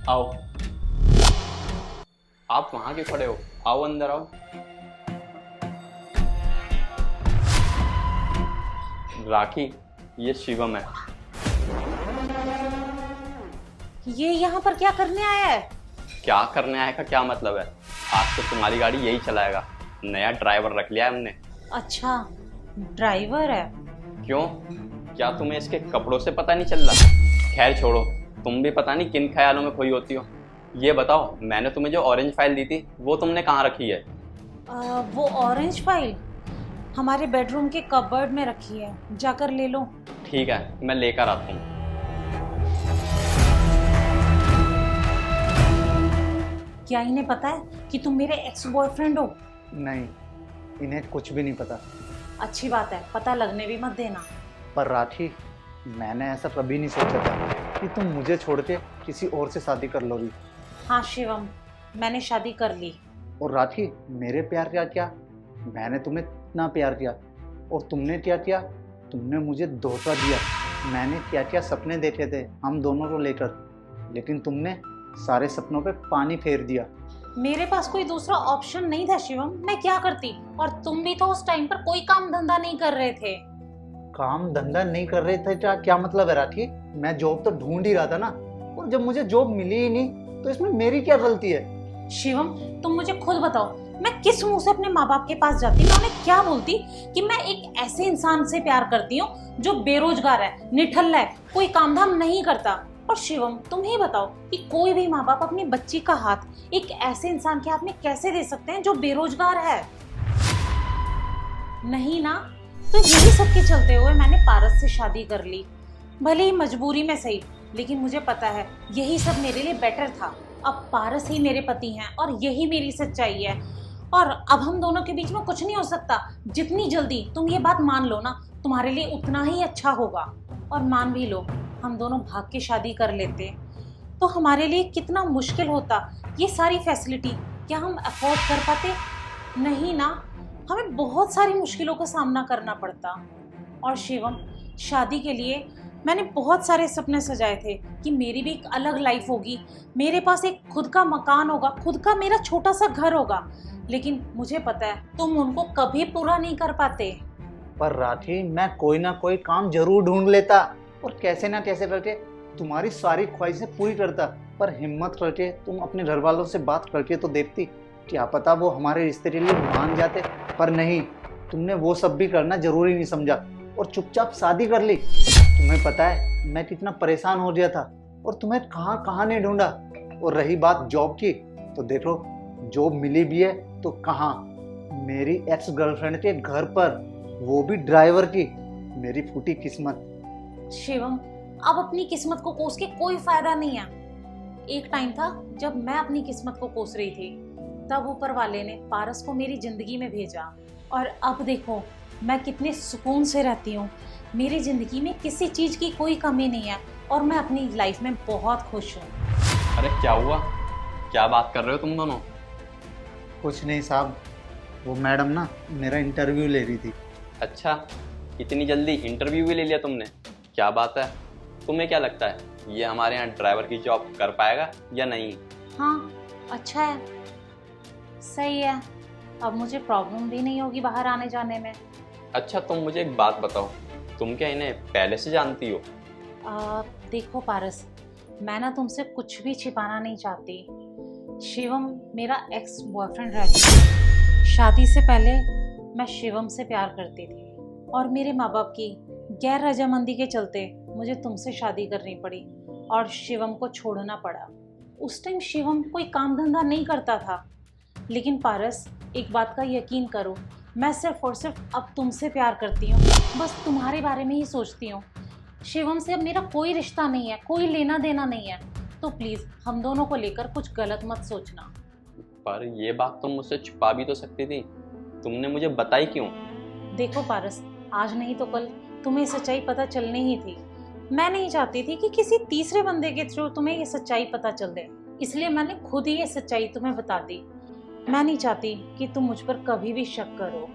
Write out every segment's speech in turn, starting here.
आओ। आप वहां क्यों खड़े हो? आओ अंदर आओ। राखी, ये शिवम है। ये यहाँ पर क्या करने आया है? क्या करने आए का क्या मतलब है? आज तो तुम्हारी गाड़ी यही चलाएगा। नया ड्राइवर रख लिया है हमने। अच्छा, ड्राइवर है। क्यों? क्या तुम्हें इसके कपड़ों से पता नहीं चल रहा? खैर छोड़ो, तुम भी पता नहीं किन ख्यालों में खोई होती हो। ये बताओ, मैंने तुम्हें जो ऑरेंज फाइल दी थी वो तुमने कहाँ रखी है? वो ऑरेंज फाइल हमारे बेडरूम के कबर्ड में रखी है, जाकर ले लो। ठीक है, मैं लेकर आता हूँ। क्या इन्हें पता है कि तुम मेरे एक्स बॉयफ्रेंड हो? नहीं, इन्हें कुछ भी नहीं पता। अच्छी बात है, पता लगने भी मत देना। पर राखी, मैंने ऐसा कभी नहीं सोचा था कि तुम मुझे छोड़ के किसी और से शादी कर लोगी। हाँ शिवम, मैंने शादी कर ली। और राखी, मेरे प्यार का क्या? मैंने तुम्हें इतना प्यार किया और तुमने क्या किया? तुमने मुझे धोखा दिया। मैंने क्या क्या सपने देखे थे हम दोनों को लेकर, लेकिन तुमने सारे सपनों पे पानी फेर दिया। मेरे पास कोई दूसरा ऑप्शन नहीं था शिवम, मैं क्या करती? और तुम भी तो उस टाइम पर कोई काम धंधा नहीं कर रहे थे। काम धंधा नहीं कर रहे थे क्या मतलब है राखी? मैं जॉब तो ढूंढ ही रहा था ना, और जब मुझे जॉब मिली ही नहीं तो इसमें मेरी क्या गलती है? शिवम, तुम मुझे खुद बताओ, मैं किस मुंह से अपने माँ बाप के पास जाती? मैं उन्हें क्या बोलती कि मैं एक ऐसे इंसान से प्यार करती हूँ जो बेरोजगार है, निठल्ला है, कोई काम धाम नहीं करता। और शिवम, तुम ही बताओ कि कोई भी माँ बाप अपनी बच्ची का हाथ एक ऐसे इंसान के हाथ में कैसे दे सकते हैं जो बेरोजगार है? नहीं ना। तो यही सब के चलते हुए मैंने पारस से शादी कर ली, भले ही मजबूरी में सही, लेकिन मुझे पता है यही सब मेरे लिए बेटर था। अब पारस ही मेरे पति हैं और यही मेरी सच्चाई है, और अब हम दोनों के बीच में कुछ नहीं हो सकता। जितनी जल्दी तुम ये बात मान लो ना, तुम्हारे लिए उतना ही अच्छा होगा। और मान भी लो, हम दोनों भाग के शादी कर लेते तो हमारे लिए कितना मुश्किल होता। ये सारी फैसिलिटी क्या हम अफोर्ड कर पाते? नहीं ना, हमें बहुत सारी मुश्किलों का सामना करना पड़ता। और शिवम, शादी के लिए मैंने बहुत सारे सपने सजाए थे कि मेरी भी एक अलग लाइफ होगी, मेरे पास एक खुद का मकान होगा, खुद का मेरा छोटा सा घर होगा। लेकिन मुझे पता है तुम उनको कभी पूरा नहीं कर पाते। पर राखी, मैं कोई ना कोई काम जरूर ढूंढ लेता और कैसे ना कैसे करके तुम्हारी सारी ख्वाहिशें पूरी करता। पर हिम्मत करके तुम अपने घर वालों से बात करके तो देखती, क्या पता वो हमारे रिश्ते के लिए मान जाते। पर नहीं, तुमने वो सब भी करना जरूरी नहीं समझा और चुपचाप शादी कर ली। तुम्हें पता है मैं कितना परेशान हो गया था और तुम्हें कहाँ कहाँ नहीं ढूंढा। और रही बात जॉब की, तो देख लो, जॉब मिली भी है तो कहाँ? मेरी एक्स गर्लफ्रेंड के घर पर, वो भी ड्राइवर की। मेरी फूटी किस्मत। शिवम, अब अपनी किस्मत को कोस के कोई फायदा नहीं है। एक टाइम था जब मैं अपनी किस्मत को कोस रही थी, तब ऊपर वाले ने पारस को मेरी जिंदगी में भेजा, और अब देखो मैं कितने सुकून से रहती हूँ। मेरी जिंदगी में किसी चीज की कोई कमी नहीं है और मैं अपनी लाइफ में बहुत खुश हूँ। अरे क्या हुआ? क्या बात कर रहे हो तुम दोनों? कुछ नहीं साहब, वो मैडम ना मेरा इंटरव्यू ले रही थी। अच्छा, इतनी जल्दी इंटरव्यू भी ले लिया तुमने? क्या बात है। तुम्हें क्या लगता है ये हमारे यहाँ ड्राइवर की जॉब कर पाएगा या नहीं? हाँ, अच्छा है, सही है। अब मुझे प्रॉब्लम भी नहीं होगी बाहर आने जाने में। अच्छा, तुम मुझे एक बात बताओ, तुम क्या इन्हें पहले से जानती हो? देखो पारस, मैं ना तुमसे कुछ भी छिपाना नहीं चाहती। शिवम मेरा एक्स बॉयफ्रेंड रह चुका। शादी से पहले मैं शिवम से प्यार करती थी, और मेरे माँ बाप की गैर रजामंदी के चलते मुझे तुमसे शादी करनी पड़ी और शिवम को छोड़ना पड़ा। उस टाइम शिवम कोई काम धंधा नहीं करता था। लेकिन पारस, एक बात का यकीन करो, मैं सिर्फ और सिर्फ अब तुमसे प्यार करती हूँ, बस तुम्हारे बारे में ही सोचती हूँ। शिवम से अब मेरा कोई रिश्ता नहीं है, कोई लेना देना नहीं है। तो प्लीज़ हम दोनों को लेकर कुछ गलत मत सोचना। पर ये बात तुम मुझसे छुपा भी तो सकती थी, तुमने मुझे बताई क्यों? देखो पारस, आज नहीं तो कल तुम्हें सच्चाई पता चलनी ही थी। मैं नहीं चाहती थी कि किसी तीसरे बंदे के थ्रू तुम्हें ये सच्चाई पता चल दे, इसलिए मैंने खुद ही ये सच्चाई तुम्हें बता दी। मैं नहीं चाहती कि तुम मुझ पर कभी भी शक करो।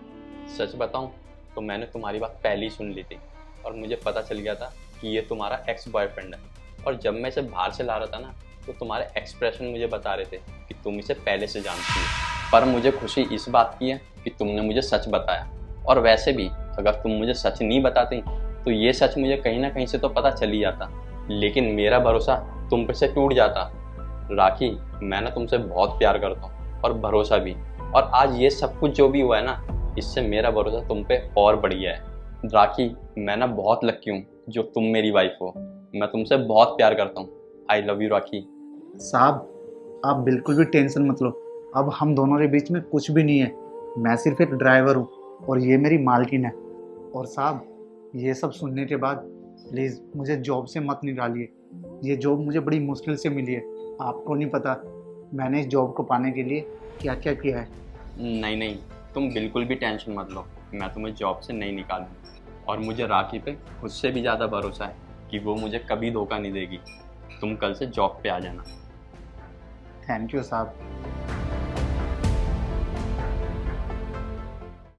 सच बताऊं तो मैंने तुम्हारी बात पहले ही सुन ली थी और मुझे पता चल गया था कि ये तुम्हारा एक्स बॉयफ्रेंड है। और जब मैं इसे बाहर से ला रहा था ना, तो तुम्हारे एक्सप्रेशन मुझे बता रहे थे कि तुम इसे पहले से जानती हो। पर मुझे खुशी इस बात की है कि तुमने मुझे सच बताया। और वैसे भी अगर तुम मुझे सच नहीं बताती तो ये सच मुझे कहीं ना कहीं से तो पता चल ही जाता, लेकिन मेरा भरोसा तुम पे से टूट जाता। राखी, मैं ना तुमसे बहुत प्यार करता हूँ और भरोसा भी, और आज ये सब कुछ जो भी हुआ है ना, इससे मेरा भरोसा तुम पे और बढ़ गया है। राखी, मैं ना बहुत लकी हूँ जो तुम मेरी वाइफ हो। मैं तुमसे बहुत प्यार करता हूँ। आई लव यू राखी। साहब आप बिल्कुल भी टेंशन मत लो, अब हम दोनों के बीच में कुछ भी नहीं है। मैं सिर्फ एक ड्राइवर हूँ और ये मेरी मालकिन है। और साहब ये सब सुनने के बाद प्लीज़ मुझे जॉब से मत निकालिए। ये जॉब मुझे बड़ी मुश्किल से मिली है। आपको नहीं पता मैंने इस जॉब को पाने के लिए क्या क्या किया है। नहीं नहीं, तुम बिल्कुल भी टेंशन मत लो, मैं तुम्हें जॉब से नहीं निकालूंगा। और मुझे राखी पे खुद से भी ज़्यादा भरोसा है कि वो मुझे कभी धोखा नहीं देगी। तुम कल से जॉब पे आ जाना। थैंक यू साहब।